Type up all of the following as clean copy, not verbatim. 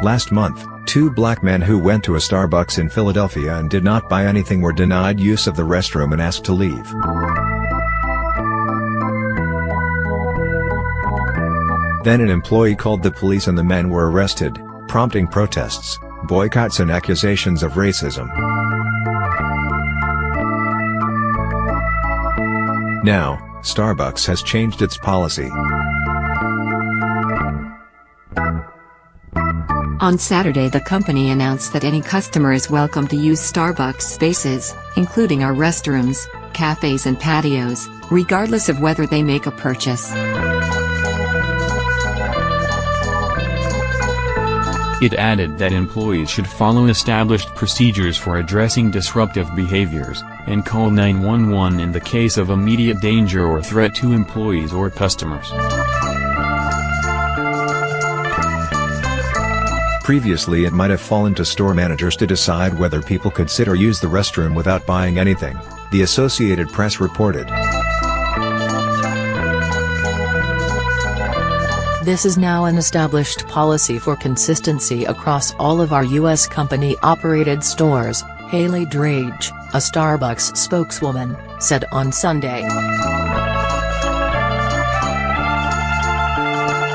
Last month, 2 black men who went to a Starbucks in Philadelphia and did not buy anything were denied use of the restroom and asked to leave. Then an employee called the police and the men were arrested, prompting protests, boycotts and accusations of racism. Now, Starbucks has changed its policy. On Saturday, the company announced that any customer is welcome to use Starbucks spaces, including our restrooms, cafes and patios, regardless of whether they make a purchase. It added that employees should follow established procedures for addressing disruptive behaviors, and call 911 in the case of immediate danger or threat to employees or customers. Previously, it might have fallen to store managers to decide whether people could sit or use the restroom without buying anything, the Associated Press reported. This is now an established policy for consistency across all of our U.S. company-operated stores, Haley Drage, a Starbucks spokeswoman, said on Sunday.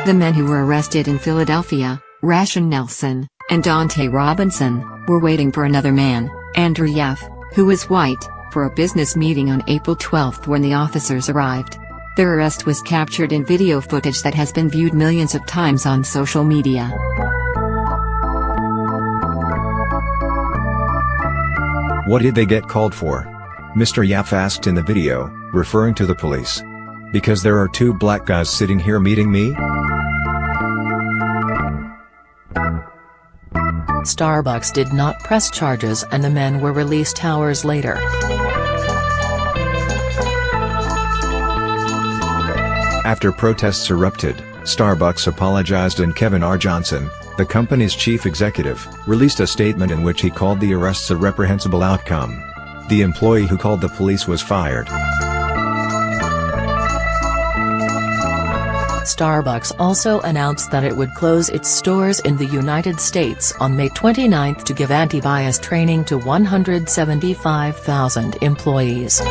The men who were arrested in Philadelphia, Rashan Nelson, and Dante Robinson, were waiting for another man, Andrew Yef, who was white, for a business meeting on April 12 when the officers arrived. Their arrest was captured in video footage that has been viewed millions of times on social media. What did they get called for? Mr. Yaf asked in the video, referring to the police. Because there are 2 black guys sitting here meeting me? Starbucks did not press charges and the men were released hours later. After protests erupted, Starbucks apologized and Kevin R. Johnson, the company's chief executive, released a statement in which he called the arrests a reprehensible outcome. The employee who called the police was fired. Starbucks also announced that it would close its stores in the United States on May 29 to give anti-bias training to 175,000 employees.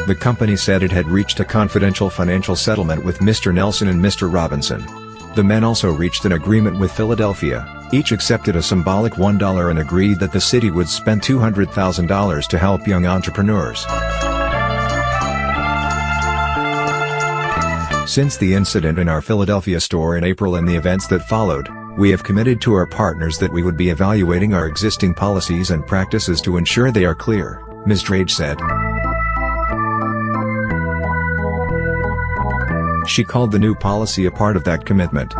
The company said it had reached a confidential financial settlement with Mr. Nelson and Mr. Robinson. The men also reached an agreement with Philadelphia, each accepted a symbolic $1 and agreed that the city would spend $200,000 to help young entrepreneurs. Since the incident in our Philadelphia store in April and the events that followed, we have committed to our partners that we would be evaluating our existing policies and practices to ensure they are clear, Ms. Drage said. She called the new policy a part of that commitment.